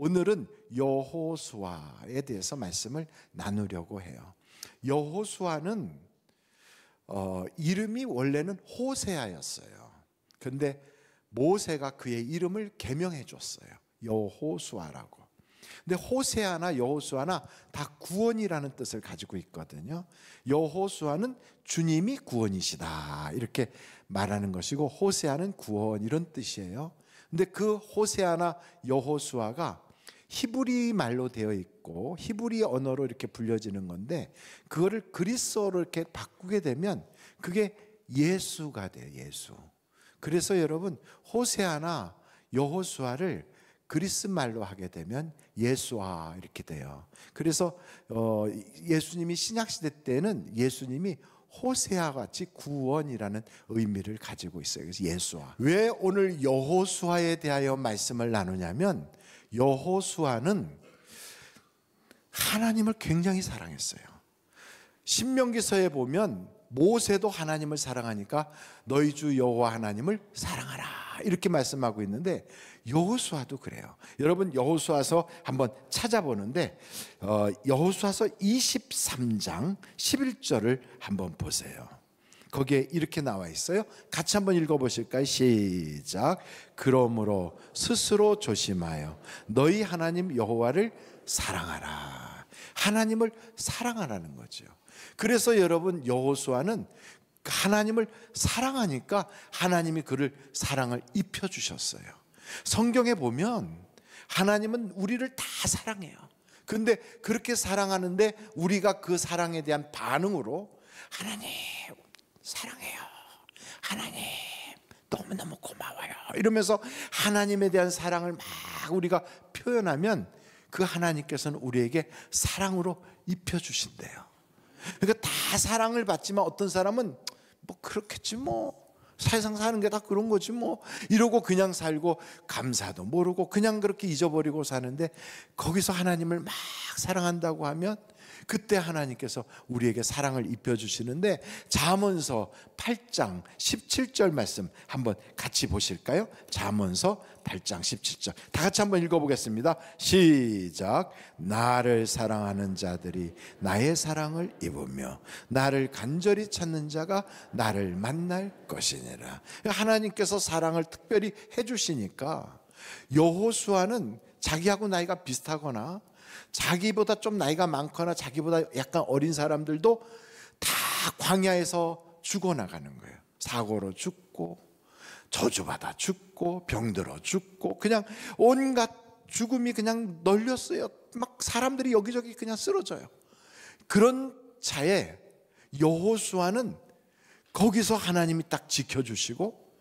오늘은 여호수아에 대해서 말씀을 나누려고 해요. 여호수아는 이름이 원래는 호세아였어요. 그런데 모세가 그의 이름을 개명해 줬어요. 여호수아라고. 근데 호세아나 여호수아나 다 구원이라는 뜻을 가지고 있거든요. 여호수아는 주님이 구원이시다 이렇게 말하는 것이고, 호세아는 구원 이런 뜻이에요. 근데 그 호세아나 여호수아가 히브리 말로 되어 있고 히브리 언어로 이렇게 불려지는 건데, 그거를 그리스어로 이렇게 바꾸게 되면 그게 예수가 돼요. 예수. 그래서 여러분, 호세아나 여호수아를 그리스 말로 하게 되면 예수아 이렇게 돼요. 그래서 예수님이 신약시대 때는 예수님이 호세아 같이 구원이라는 의미를 가지고 있어요. 그래서 예수아. 왜 오늘 여호수아에 대하여 말씀을 나누냐면, 여호수아는 하나님을 굉장히 사랑했어요. 신명기서에 보면 모세도 하나님을 사랑하니까 너희 주 여호와 하나님을 사랑하라 이렇게 말씀하고 있는데, 여호수아도 그래요. 여러분, 여호수아서 한번 찾아보는데 여호수아서 23장 11절을 한번 보세요. 거기에 이렇게 나와 있어요. 같이 한번 읽어보실까요? 시작. 그러므로 스스로 조심하여 너희 하나님 여호와를 사랑하라. 하나님을 사랑하라는 거죠. 그래서 여러분, 여호수아는 하나님을 사랑하니까 하나님이 그를 사랑을 입혀주셨어요. 성경에 보면 하나님은 우리를 다 사랑해요. 그런데 그렇게 사랑하는데 우리가 그 사랑에 대한 반응으로 하나님 사랑해요, 하나님 너무너무 고마워요 이러면서 하나님에 대한 사랑을 막 우리가 표현하면 그 하나님께서는 우리에게 사랑으로 입혀주신대요. 그러니까 다 사랑을 받지만 어떤 사람은 뭐 그렇겠지 뭐, 세상 사는 게 다 그런 거지 뭐 이러고 그냥 살고 감사도 모르고 그냥 그렇게 잊어버리고 사는데, 거기서 하나님을 막 사랑한다고 하면 그때 하나님께서 우리에게 사랑을 입혀주시는데, 잠언서 8장 17절 말씀 한번 같이 보실까요? 잠언서 8장 17절 다 같이 한번 읽어보겠습니다. 시작. 나를 사랑하는 자들이 나의 사랑을 입으며 나를 간절히 찾는 자가 나를 만날 것이니라. 하나님께서 사랑을 특별히 해주시니까 여호수아는 자기하고 나이가 비슷하거나 자기보다 좀 나이가 많거나 자기보다 약간 어린 사람들도 다 광야에서 죽어나가는 거예요. 사고로 죽고 저주받아 죽고 병들어 죽고 그냥 온갖 죽음이 그냥 널렸어요. 막 사람들이 여기저기 그냥 쓰러져요. 그런 차에 여호수아는 거기서 하나님이 딱 지켜주시고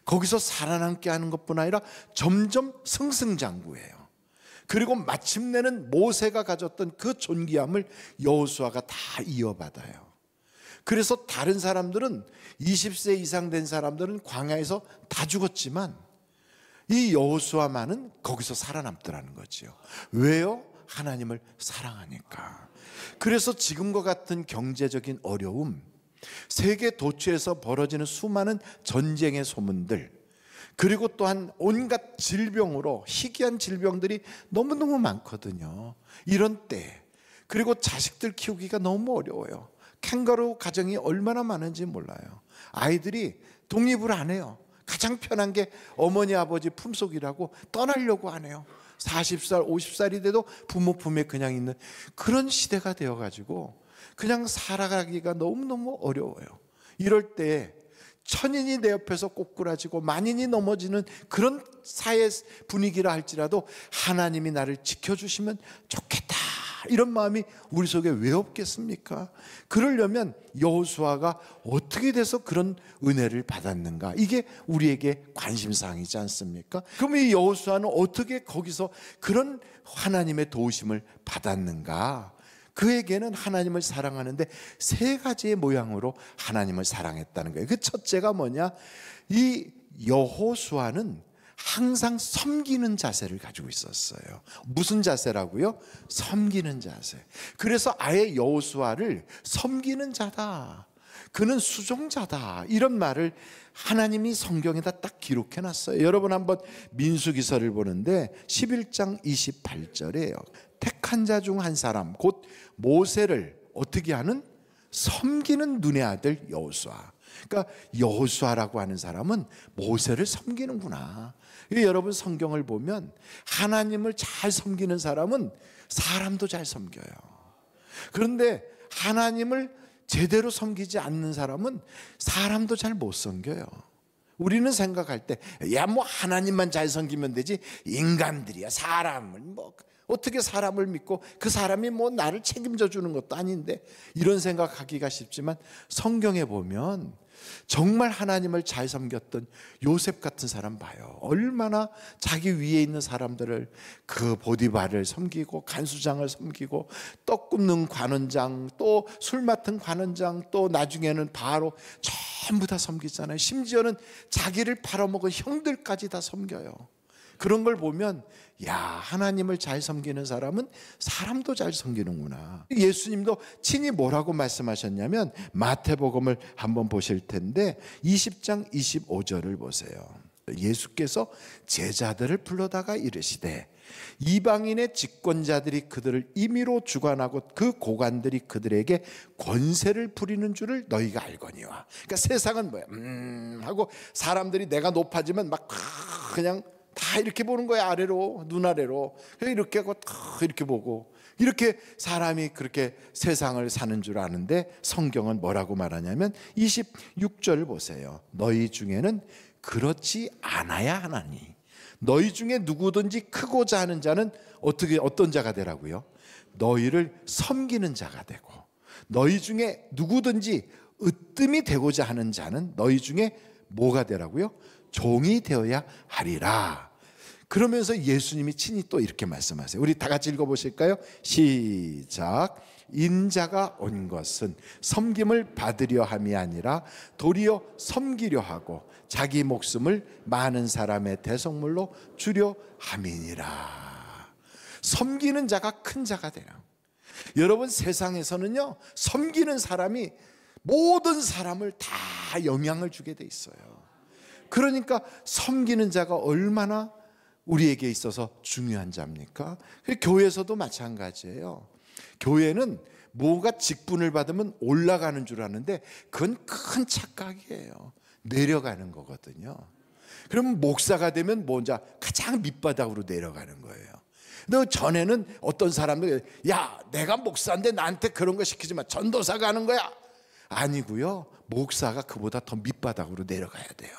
거기서 살아남게 하는 것뿐 아니라 점점 승승장구해요. 그리고 마침내는 모세가 가졌던 그 존귀함을 여호수아가 다 이어받아요. 그래서 다른 사람들은 20세 이상 된 사람들은 광야에서 다 죽었지만 이 여호수아만은 거기서 살아남더라는 거지요. 왜요? 하나님을 사랑하니까. 그래서 지금과 같은 경제적인 어려움, 세계 도처에서 벌어지는 수많은 전쟁의 소문들, 그리고 또한 온갖 질병으로 희귀한 질병들이 너무너무 많거든요. 이런 때, 그리고 자식들 키우기가 너무 어려워요. 캥거루 가정이 얼마나 많은지 몰라요. 아이들이 독립을 안 해요. 가장 편한 게 어머니 아버지 품속이라고 떠나려고 안 해요. 40살 50살이 돼도 부모 품에 그냥 있는 그런 시대가 되어가지고 그냥 살아가기가 너무너무 어려워요. 이럴 때 천인이 내 옆에서 꼬꾸라지고 만인이 넘어지는 그런 사회 분위기라 할지라도 하나님이 나를 지켜주시면 좋겠다, 이런 마음이 우리 속에 왜 없겠습니까? 그러려면 여호수아가 어떻게 돼서 그런 은혜를 받았는가, 이게 우리에게 관심사항이지 않습니까? 그럼 이 여호수아는 어떻게 거기서 그런 하나님의 도우심을 받았는가? 그에게는 하나님을 사랑하는데 세 가지의 모양으로 하나님을 사랑했다는 거예요. 그 첫째가 뭐냐? 이 여호수아는 항상 섬기는 자세를 가지고 있었어요. 무슨 자세라고요? 섬기는 자세. 그래서 아예 여호수아를 섬기는 자다, 그는 수종자다. 이런 말을 하나님이 성경에다 딱 기록해 놨어요. 여러분 한번 민수기서를 보는데 11장 28절에요. 택한 자 중 한 사람 곧 모세를 어떻게 하는? 섬기는 눈의 아들 여호수아. 그러니까 여호수아라고 하는 사람은 모세를 섬기는구나. 여러분 성경을 보면 하나님을 잘 섬기는 사람은 사람도 잘 섬겨요. 그런데 하나님을 제대로 섬기지 않는 사람은 사람도 잘 못 섬겨요. 우리는 생각할 때 야 뭐 하나님만 잘 섬기면 되지, 인간들이야 사람을 뭐 어떻게 사람을 믿고 그 사람이 뭐 나를 책임져 주는 것도 아닌데, 이런 생각하기가 쉽지만 성경에 보면 정말 하나님을 잘 섬겼던 요셉 같은 사람 봐요. 얼마나 자기 위에 있는 사람들을, 그 보디발을 섬기고 간수장을 섬기고 떡 굽는 관원장, 또 술 맡은 관원장, 또 나중에는 바로 전부 다 섬기잖아요. 심지어는 자기를 팔아먹은 형들까지 다 섬겨요. 그런 걸 보면 야, 하나님을 잘 섬기는 사람은 사람도 잘 섬기는구나. 예수님도 친히 뭐라고 말씀하셨냐면 마태복음을 한번 보실 텐데 20장 25절을 보세요. 예수께서 제자들을 불러다가 이르시되 이방인의 집권자들이 그들을 임의로 주관하고 그 고관들이 그들에게 권세를 부리는 줄을 너희가 알거니와. 그러니까 세상은 뭐야? 하고 사람들이 내가 높아지면 막 그냥 다 이렇게 보는 거야. 아래로, 눈 아래로 이렇게 하고 이렇게 보고, 이렇게 사람이 그렇게 세상을 사는 줄 아는데 성경은 뭐라고 말하냐면 26절을 보세요. 너희 중에는 그렇지 않아야 하나니 너희 중에 누구든지 크고자 하는 자는 어떤 자가 되라고요? 너희를 섬기는 자가 되고, 너희 중에 누구든지 으뜸이 되고자 하는 자는 너희 중에 뭐가 되라고요? 종이 되어야 하리라. 그러면서 예수님이 친히 또 이렇게 말씀하세요. 우리 다 같이 읽어보실까요? 시작. 인자가 온 것은 섬김을 받으려 함이 아니라 도리어 섬기려 하고 자기 목숨을 많은 사람의 대속물로 주려 함이니라. 섬기는 자가 큰 자가 돼요. 여러분 세상에서는요, 섬기는 사람이 모든 사람을 다 영향을 주게 돼 있어요. 그러니까 섬기는 자가 얼마나 우리에게 있어서 중요한 자입니까? 교회에서도 마찬가지예요. 교회는 뭐가 직분을 받으면 올라가는 줄 아는데 그건 큰 착각이에요. 내려가는 거거든요. 그러면 목사가 되면 먼저 가장 밑바닥으로 내려가는 거예요. 근데 전에는 어떤 사람들, 야 내가 목사인데 나한테 그런 거 시키지 마, 전도사가 하는 거야. 아니고요, 목사가 그보다 더 밑바닥으로 내려가야 돼요.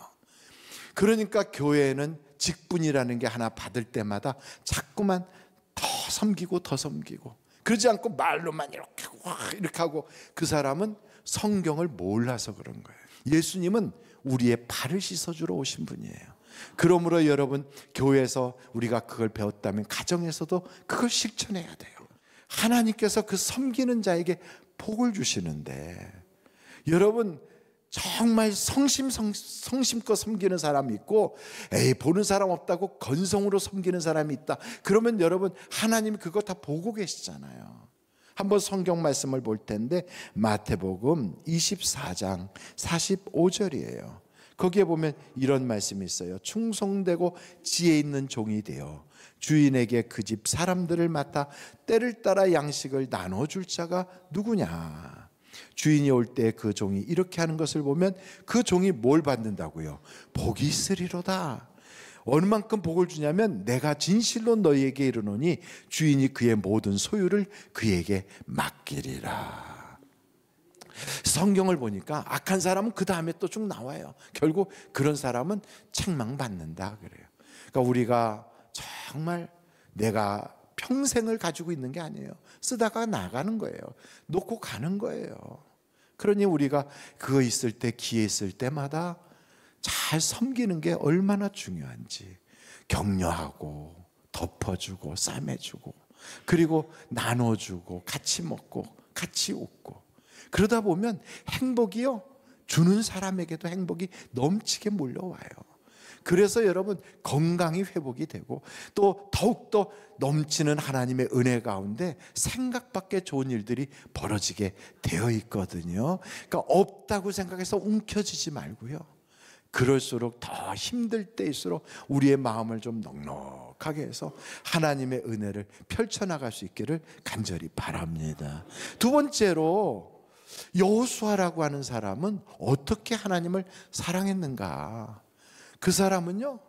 그러니까 교회는 직분이라는 게 하나 받을 때마다 자꾸만 더 섬기고 더 섬기고, 그러지 않고 말로만 이렇게 하고, 그 사람은 성경을 몰라서 그런 거예요. 예수님은 우리의 발을 씻어주러 오신 분이에요. 그러므로 여러분 교회에서 우리가 그걸 배웠다면 가정에서도 그걸 실천해야 돼요. 하나님께서 그 섬기는 자에게 복을 주시는데, 여러분 정말 성심껏 섬기는 사람이 있고, 에이 보는 사람 없다고 건성으로 섬기는 사람이 있다. 그러면 여러분 하나님이 그거 다 보고 계시잖아요. 한번 성경 말씀을 볼 텐데 마태복음 24장 45절이에요. 거기에 보면 이런 말씀이 있어요. 충성되고 지혜 있는 종이 되어 주인에게 그 집 사람들을 맡아 때를 따라 양식을 나눠줄 자가 누구냐. 주인이 올 때 그 종이 이렇게 하는 것을 보면 그 종이 뭘 받는다고요? 복이 있으리로다. 어느 만큼 복을 주냐면 내가 진실로 너희에게 이르노니 주인이 그의 모든 소유를 그에게 맡기리라. 성경을 보니까 악한 사람은 그 다음에 또 쭉 나와요. 결국 그런 사람은 책망받는다 그래요. 그러니까 우리가 정말 내가 평생을 가지고 있는 게 아니에요. 쓰다가 나가는 거예요. 놓고 가는 거예요. 그러니 우리가 그거 있을 때, 기회 있을 때마다 잘 섬기는 게 얼마나 중요한지 격려하고 덮어주고 싸매주고, 그리고 나눠주고 같이 먹고 같이 웃고, 그러다 보면 행복이요, 주는 사람에게도 행복이 넘치게 몰려와요. 그래서 여러분 건강이 회복이 되고 또 더욱더 넘치는 하나님의 은혜 가운데 생각밖에 좋은 일들이 벌어지게 되어 있거든요. 그러니까 없다고 생각해서 움켜쥐지 말고요. 그럴수록 더 힘들 때일수록 우리의 마음을 좀 넉넉하게 해서 하나님의 은혜를 펼쳐나갈 수 있기를 간절히 바랍니다. 두 번째로 여호수아라고 하는 사람은 어떻게 하나님을 사랑했는가? 그 사람은요,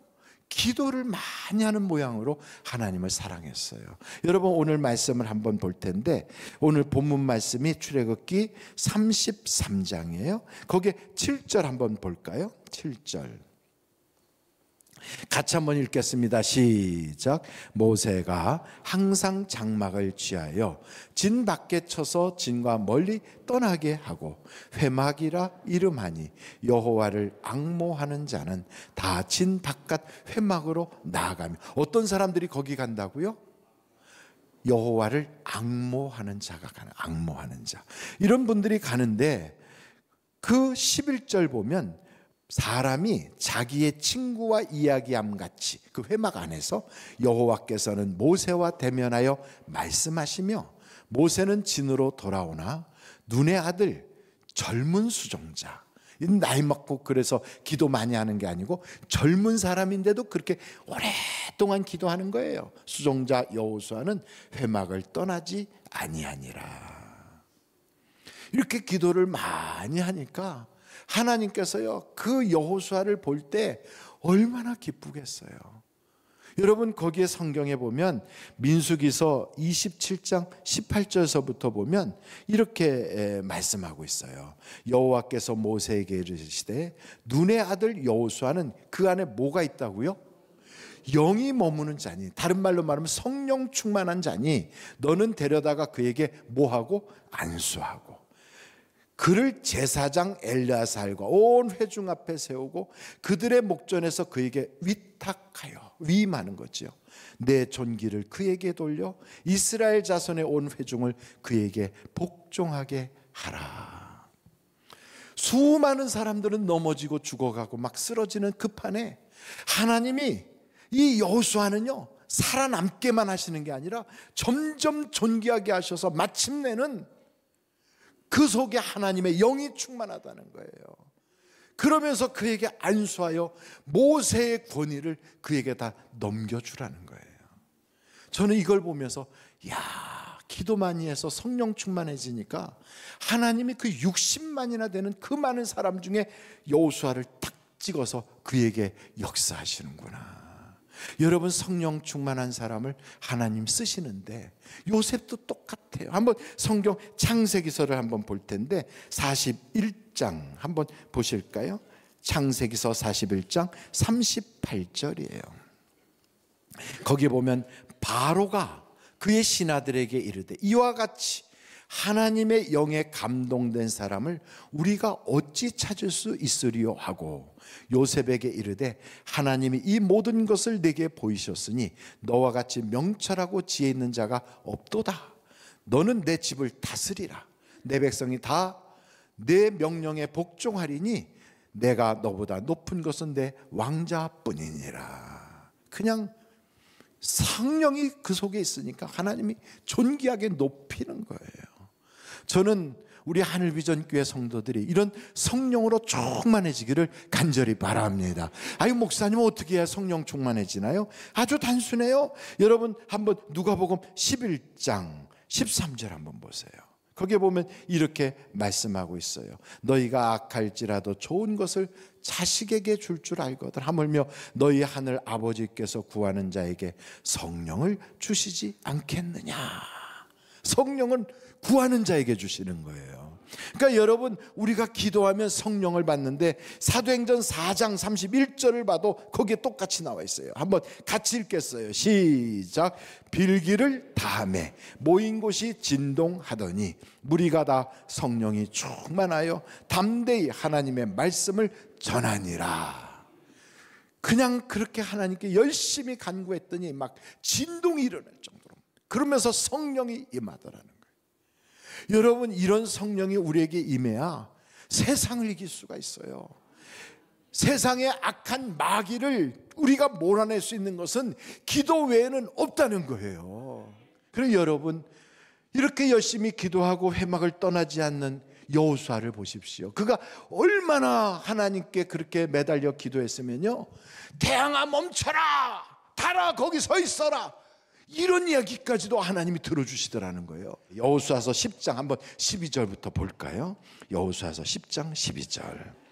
기도를 많이 하는 모양으로 하나님을 사랑했어요. 여러분 오늘 말씀을 한번 볼 텐데, 오늘 본문 말씀이 출애굽기 33장이에요. 거기에 7절 한번 볼까요? 7절 같이 한번 읽겠습니다. 시작. 모세가 항상 장막을 취하여 진 밖에 쳐서 진과 멀리 떠나게 하고 회막이라 이름하니 여호와를 앙모하는 자는 다 진 바깥 회막으로 나아가며. 어떤 사람들이 거기 간다고요? 여호와를 앙모하는 자가 가는, 앙모하는 자, 이런 분들이 가는데, 그 11절 보면 사람이 자기의 친구와 이야기함 같이 그 회막 안에서 여호와께서는 모세와 대면하여 말씀하시며, 모세는 진으로 돌아오나 눈의 아들 젊은 수종자, 나이 먹고 그래서 기도 많이 하는 게 아니고 젊은 사람인데도 그렇게 오랫동안 기도하는 거예요. 수종자 여호수아는 회막을 떠나지 아니하니라. 이렇게 기도를 많이 하니까 하나님께서요, 그 여호수아를 볼 때 얼마나 기쁘겠어요. 여러분 거기에 성경에 보면 민수기서 27장 18절서부터 보면 이렇게 말씀하고 있어요. 여호와께서 모세에게 이르시되 눈의 아들 여호수아는 그 안에 뭐가 있다고요? 영이 머무는 자니, 다른 말로 말하면 성령 충만한 자니 너는 데려다가 그에게 뭐하고? 안수하고 그를 제사장 엘르아살과 온 회중 앞에 세우고 그들의 목전에서 그에게 위탁하여, 위임하는 거죠. 내 존귀를 그에게 돌려 이스라엘 자손의 온 회중을 그에게 복종하게 하라. 수많은 사람들은 넘어지고 죽어가고 막 쓰러지는 그 판에 하나님이 이 여호수아는요, 살아남게만 하시는 게 아니라 점점 존귀하게 하셔서 마침내는 그 속에 하나님의 영이 충만하다는 거예요. 그러면서 그에게 안수하여 모세의 권위를 그에게 다 넘겨주라는 거예요. 저는 이걸 보면서 기도 많이 해서 성령 충만해지니까 하나님이 그 60만이나 되는 그 많은 사람 중에 여호수아를 딱 찍어서 그에게 역사하시는구나. 여러분 성령 충만한 사람을 하나님 쓰시는데 요셉도 똑같아요. 한번 성경 창세기서를 한번 볼 텐데 41장 한번 보실까요? 창세기서 41장 38절이에요. 거기 보면 바로가 그의 신하들에게 이르되 이와 같이 하나님의 영에 감동된 사람을 우리가 어찌 찾을 수 있으리요 하고 요셉에게 이르되 하나님이 이 모든 것을 내게 보이셨으니 너와 같이 명철하고 지혜 있는 자가 없도다. 너는 내 집을 다스리라. 내 백성이 다 내 명령에 복종하리니 내가 너보다 높은 것은 내 왕자뿐이니라. 그냥 성령이 그 속에 있으니까 하나님이 존귀하게 높이는 거예요. 저는 우리 하늘비전교회 성도들이 이런 성령으로 충만해지기를 간절히 바랍니다. 아유 목사님 어떻게 해야 성령 충만해지나요? 아주 단순해요. 여러분 한번 누가복음 11장 13절 한번 보세요. 거기에 보면 이렇게 말씀하고 있어요. 너희가 악할지라도 좋은 것을 자식에게 줄 줄 알거든. 하물며 너희 하늘 아버지께서 구하는 자에게 성령을 주시지 않겠느냐. 성령은 구하는 자에게 주시는 거예요. 그러니까 여러분 우리가 기도하면 성령을 받는데 사도행전 4장 31절을 봐도 거기에 똑같이 나와 있어요. 한번 같이 읽겠어요. 시작. 빌기를 다하매 모인 곳이 진동하더니 무리가 다 성령이 충만하여 담대히 하나님의 말씀을 전하니라. 그냥 그렇게 하나님께 열심히 간구했더니 막 진동이 일어날 정도로, 그러면서 성령이 임하더라는 거예요. 여러분 이런 성령이 우리에게 임해야 세상을 이길 수가 있어요. 세상의 악한 마귀를 우리가 몰아낼 수 있는 것은 기도 외에는 없다는 거예요. 그럼 여러분, 이렇게 열심히 기도하고 회막을 떠나지 않는 여호수아를 보십시오. 그가 얼마나 하나님께 그렇게 매달려 기도했으면요, 태양아 멈춰라, 달아 거기 서 있어라, 이런 이야기까지도 하나님이 들어주시더라는 거예요. 여호수아서 10장 한번 12절부터 볼까요? 여호수아서 10장 12절.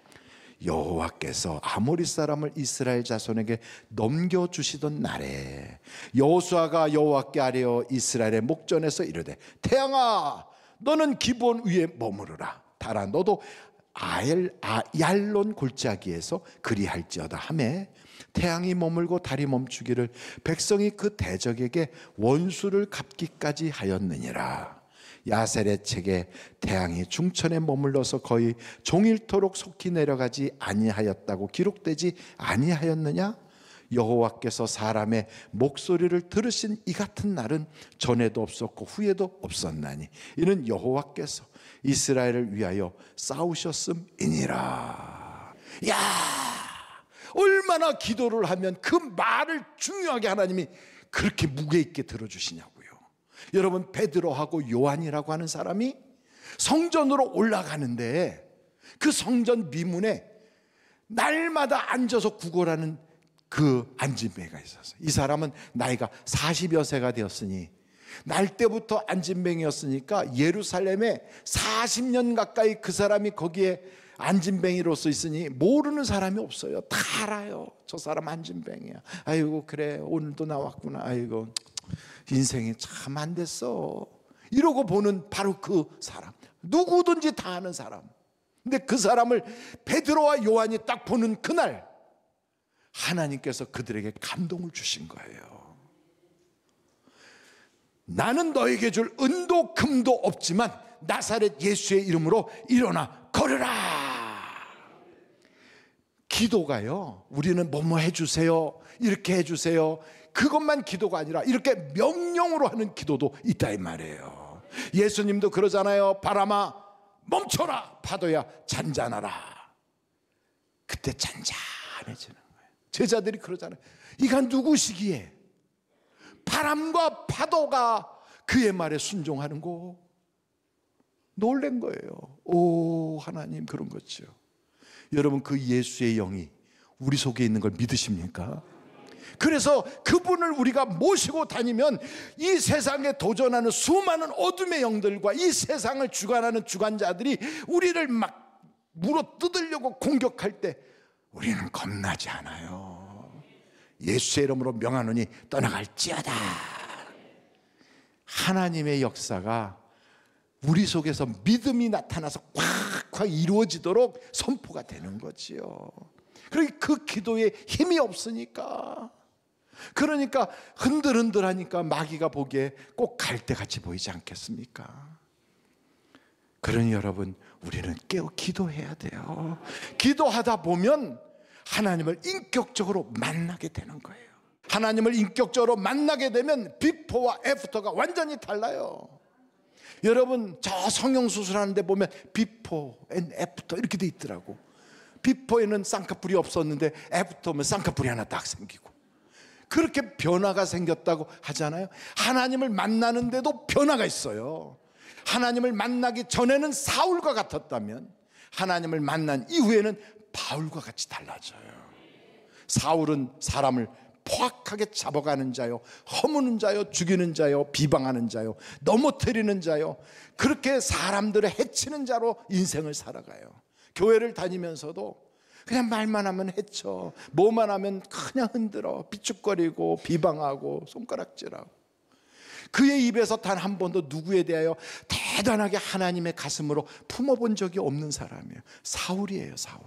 여호와께서 아모리 사람을 이스라엘 자손에게 넘겨주시던 날에 여호수아가 여호와께 아뢰어 이스라엘의 목전에서 이르되, 태양아 너는 기브온 위에 머무르라, 달아 너도 얄론 골짜기에서 그리할지어다 하매, 태양이 머물고 달이 멈추기를 백성이 그 대적에게 원수를 갚기까지 하였느니라. 야셀의 책에 태양이 중천에 머물러서 거의 종일토록 속히 내려가지 아니하였다고 기록되지 아니하였느냐? 여호와께서 사람의 목소리를 들으신 이 같은 날은 전에도 없었고 후에도 없었나니 이는 여호와께서 이스라엘을 위하여 싸우셨음이니라. 야, 얼마나 기도를 하면 그 말을 중요하게 하나님이 그렇게 무게 있게 들어주시냐고요. 여러분, 베드로하고 요한이라고 하는 사람이 성전으로 올라가는데 그 성전 미문에 날마다 앉아서 구걸하는 그 안진뱅이가 있었어요. 이 사람은 나이가 40여 세가 되었으니, 날 때부터 안진뱅이였으니까 예루살렘에 40년 가까이 그 사람이 거기에 안진뱅이로서 있으니 모르는 사람이 없어요. 다 알아요. 저 사람 안진뱅이야. 아이고 그래 오늘도 나왔구나. 아이고 인생이 참 안 됐어. 이러고 보는 바로 그 사람. 누구든지 다 아는 사람. 근데 그 사람을 베드로와 요한이 딱 보는 그날 하나님께서 그들에게 감동을 주신 거예요. 나는 너에게 줄 은도 금도 없지만 나사렛 예수의 이름으로 일어나 걸으라. 기도가요, 우리는 뭐뭐 해주세요, 이렇게 해주세요, 그것만 기도가 아니라 이렇게 명령으로 하는 기도도 있다 이 말이에요. 예수님도 그러잖아요. 바람아 멈춰라, 파도야 잔잔하라. 그때 잔잔해지는 거예요. 제자들이 그러잖아요. 이가 누구시기에 바람과 파도가 그의 말에 순종하는 거? 놀란 거예요. 오 하나님, 그런 거죠. 여러분, 그 예수의 영이 우리 속에 있는 걸 믿으십니까? 그래서 그분을 우리가 모시고 다니면 이 세상에 도전하는 수많은 어둠의 영들과 이 세상을 주관하는 주관자들이 우리를 막 물어 뜯으려고 공격할 때 우리는 겁나지 않아요. 예수의 이름으로 명하노니 떠나갈지어다. 하나님의 역사가 우리 속에서 믿음이 나타나서 꽉꽉 이루어지도록 선포가 되는 거지요. 그 기도에 힘이 없으니까, 그러니까 흔들흔들하니까 마귀가 보기에 꼭 갈대같이 보이지 않겠습니까? 그러니 여러분, 우리는 깨어 기도해야 돼요. 기도하다 보면 하나님을 인격적으로 만나게 되는 거예요. 하나님을 인격적으로 만나게 되면 비포와 애프터가 완전히 달라요. 여러분, 저 성형수술하는 데 보면 비포 앤 애프터 이렇게 돼 있더라고. 비포에는 쌍꺼풀이 없었는데 애프터면 쌍꺼풀이 하나 딱 생기고, 그렇게 변화가 생겼다고 하잖아요. 하나님을 만나는데도 변화가 있어요. 하나님을 만나기 전에는 사울과 같았다면 하나님을 만난 이후에는 바울과 같이 달라져요. 사울은 사람을 포악하게 잡아가는 자요, 허무는 자요, 죽이는 자요, 비방하는 자요, 넘어뜨리는 자요, 그렇게 사람들을 해치는 자로 인생을 살아가요. 교회를 다니면서도 그냥 말만 하면 해쳐, 뭐만 하면 그냥 흔들어, 삐죽거리고 비방하고 손가락질하고, 그의 입에서 단 한 번도 누구에 대하여 대단하게 하나님의 가슴으로 품어본 적이 없는 사람이에요. 사울이에요, 사울.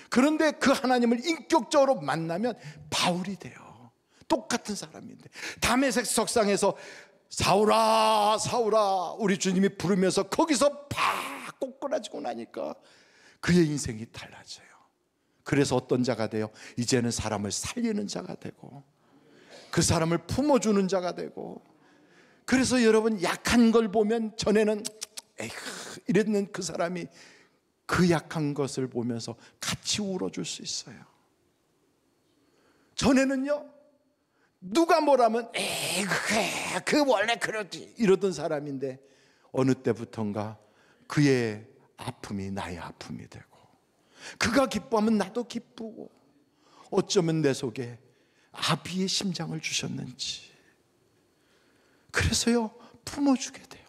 그런데 그 하나님을 인격적으로 만나면 바울이 돼요. 똑같은 사람인데 다메섹 석상에서 사울아 사울아 우리 주님이 부르면서 거기서 팍 꼬꾸라지고 나니까 그의 인생이 달라져요. 그래서 어떤 자가 돼요? 이제는 사람을 살리는 자가 되고 그 사람을 품어주는 자가 되고, 그래서 여러분, 약한 걸 보면 전에는 에이그 이랬는 그 사람이 그 약한 것을 보면서 같이 울어줄 수 있어요. 전에는요, 누가 뭐라면 에이 그 원래 그러지 이러던 사람인데 어느 때부턴가 그의 아픔이 나의 아픔이 되고, 그가 기뻐하면 나도 기쁘고, 어쩌면 내 속에 아비의 심장을 주셨는지. 그래서요, 품어주게 돼요.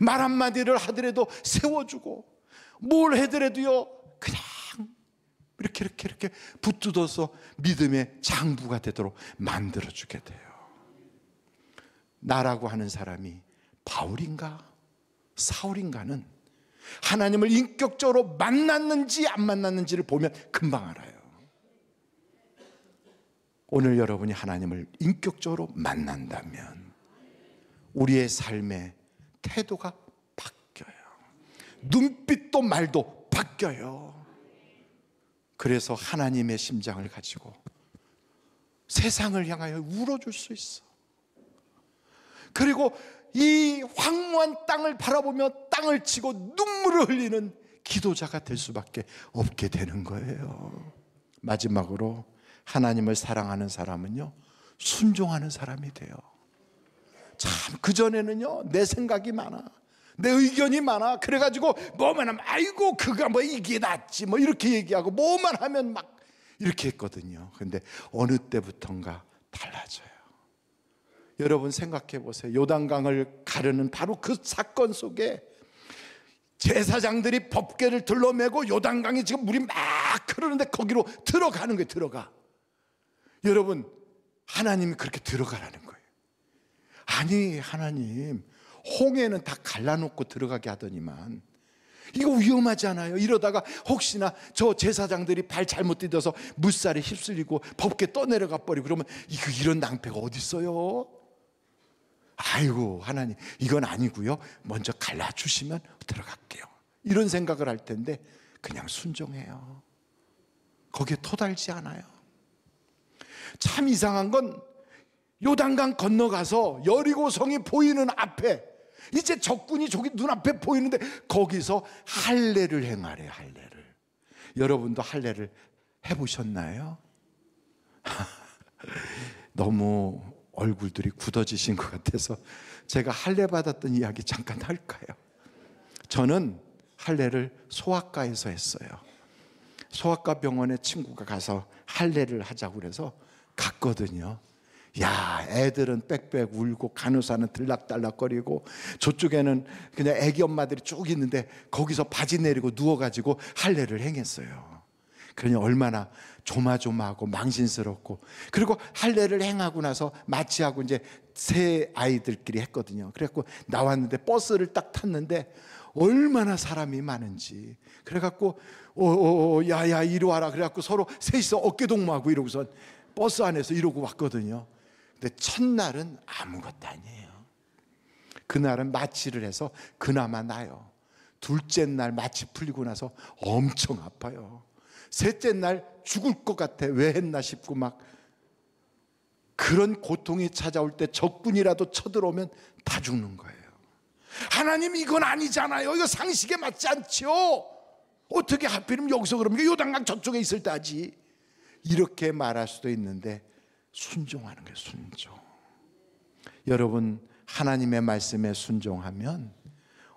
말 한마디를 하더라도 세워주고, 뭘 하더라도요 그냥 이렇게 붙들어서 믿음의 장부가 되도록 만들어주게 돼요. 나라고 하는 사람이 바울인가 사울인가는 하나님을 인격적으로 만났는지 안 만났는지를 보면 금방 알아요. 오늘 여러분이 하나님을 인격적으로 만난다면 우리의 삶의 태도가 바뀌어요. 눈빛도 말도 바뀌어요. 그래서 하나님의 심장을 가지고 세상을 향하여 울어줄 수 있어. 그리고 이 황무한 땅을 바라보며 땅을 치고 눈물을 흘리는 기도자가 될 수밖에 없게 되는 거예요. 마지막으로 하나님을 사랑하는 사람은요, 순종하는 사람이 돼요. 참, 그전에는요 내 생각이 많아, 내 의견이 많아. 그래가지고 뭐만 하면 아이고 그가 뭐 이게 낫지 뭐 이렇게 얘기하고, 뭐만 하면 막 이렇게 했거든요. 근데 어느 때부턴가 달라져요. 여러분 생각해 보세요. 요단강을 가르는 바로 그 사건 속에 제사장들이 법궤를 들러매고 요단강이 지금 물이 막 흐르는데 거기로 들어가는 거예요. 들어가. 여러분, 하나님이 그렇게 들어가라는 거예요. 아니, 하나님 홍해는 다 갈라놓고 들어가게 하더니만 이거 위험하지 않아요? 이러다가 혹시나 저 제사장들이 발 잘못 디뎌서 물살에 휩쓸리고 법궤 떠내려가 버리고 그러면 이런 낭패가 어디 있어요? 아이고 하나님, 이건 아니고요, 먼저 갈라주시면 들어갈게요, 이런 생각을 할 텐데 그냥 순종해요. 거기에 토달지 않아요. 참 이상한 건 요단강 건너가서 여리고성이 보이는 앞에 이제 적군이 저기 눈앞에 보이는데 거기서 할례를 행하래. 할례를. 여러분도 할례를 해보셨나요? 너무 얼굴들이 굳어지신 것 같아서 제가 할례 받았던 이야기 잠깐 할까요? 저는 할례를 소아과에서 했어요. 소아과 병원에 친구가 가서 할례를 하자고 그래서 갔거든요. 야, 애들은 빽빽 울고 간호사는 들락달락거리고 저쪽에는 그냥 애기 엄마들이 쭉 있는데 거기서 바지 내리고 누워가지고 할례를 행했어요. 그러니 얼마나 조마조마하고 망신스럽고, 그리고 할례를 행하고 나서 마취하고 이제 새 아이들끼리 했거든요. 그래갖고 나왔는데 버스를 딱 탔는데 얼마나 사람이 많은지. 그래갖고 야야 이리 와라. 그래갖고 서로 셋이서 어깨동무하고 이러고선 버스 안에서 이러고 왔거든요. 근데 첫날은 아무것도 아니에요. 그날은 마취를 해서 그나마 나요. 둘째 날 마취 풀리고 나서 엄청 아파요. 셋째 날 죽을 것 같아. 왜 했나 싶고 막 그런 고통이 찾아올 때 적군이라도 쳐들어오면 다 죽는 거예요. 하나님, 이건 아니잖아요. 이거 상식에 맞지 않죠. 어떻게 하필이면 여기서 그러면 요단강 저쪽에 있을 때 하지. 이렇게 말할 수도 있는데 순종하는 거예요. 순종. 여러분, 하나님의 말씀에 순종하면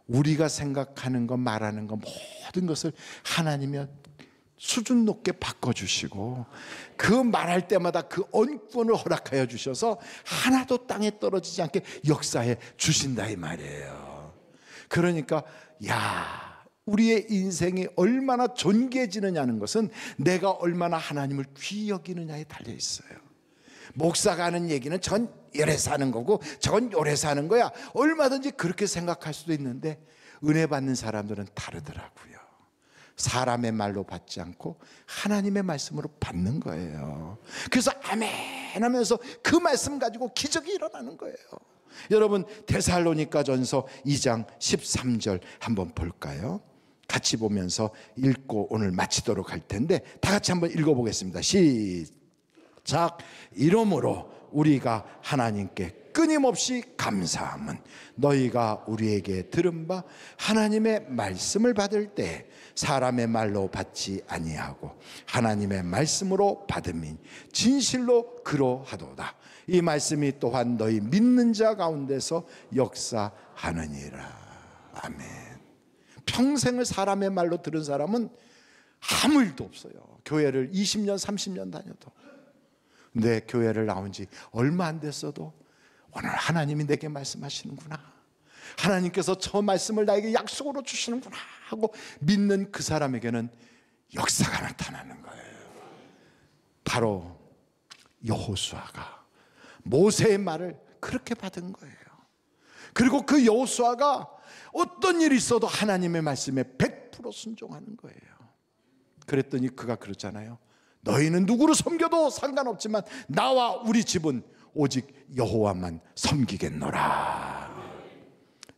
우리가 생각하는 것, 말하는 것, 모든 것을 하나님이 수준 높게 바꿔주시고 그 말할 때마다 그 언권을 허락하여 주셔서 하나도 땅에 떨어지지 않게 역사해 주신다 이 말이에요. 그러니까 우리의 인생이 얼마나 존귀해지느냐는 것은 내가 얼마나 하나님을 귀히 여기느냐에 달려 있어요. 목사가 하는 얘기는 전 이래 사는 거고 저건 요래 사는 거야, 얼마든지 그렇게 생각할 수도 있는데 은혜 받는 사람들은 다르더라고요. 사람의 말로 받지 않고 하나님의 말씀으로 받는 거예요. 그래서 아멘 하면서 그 말씀 가지고 기적이 일어나는 거예요. 여러분, 데살로니가전서 2장 13절 한번 볼까요? 같이 보면서 읽고 오늘 마치도록 할 텐데 다 같이 한번 읽어보겠습니다. 시작. 이러므로 우리가 하나님께 끊임없이 감사함은 너희가 우리에게 들은 바 하나님의 말씀을 받을 때 사람의 말로 받지 아니하고 하나님의 말씀으로 받음이 진실로 그러하도다. 이 말씀이 또한 너희 믿는 자 가운데서 역사하느니라. 아멘. 평생을 사람의 말로 들은 사람은 아무 일도 없어요. 교회를 20년 30년 다녀도. 근데 교회를 나온 지 얼마 안 됐어도 오늘 하나님이 내게 말씀하시는구나, 하나님께서 저 말씀을 나에게 약속으로 주시는구나 하고 믿는 그 사람에게는 역사가 나타나는 거예요. 바로 여호수아가 모세의 말을 그렇게 받은 거예요. 그리고 그 여호수아가 어떤 일이 있어도 하나님의 말씀에 100% 순종하는 거예요. 그랬더니 그가 그러잖아요. 너희는 누구를 섬겨도 상관없지만 나와 우리 집은 오직 여호와만 섬기겠노라.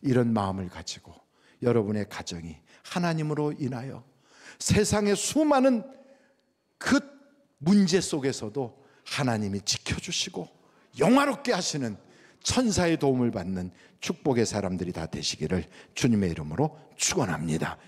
이런 마음을 가지고 여러분의 가정이 하나님으로 인하여 세상의 수많은 그 문제 속에서도 하나님이 지켜주시고 영화롭게 하시는 천사의 도움을 받는 축복의 사람들이 다 되시기를 주님의 이름으로 축원합니다.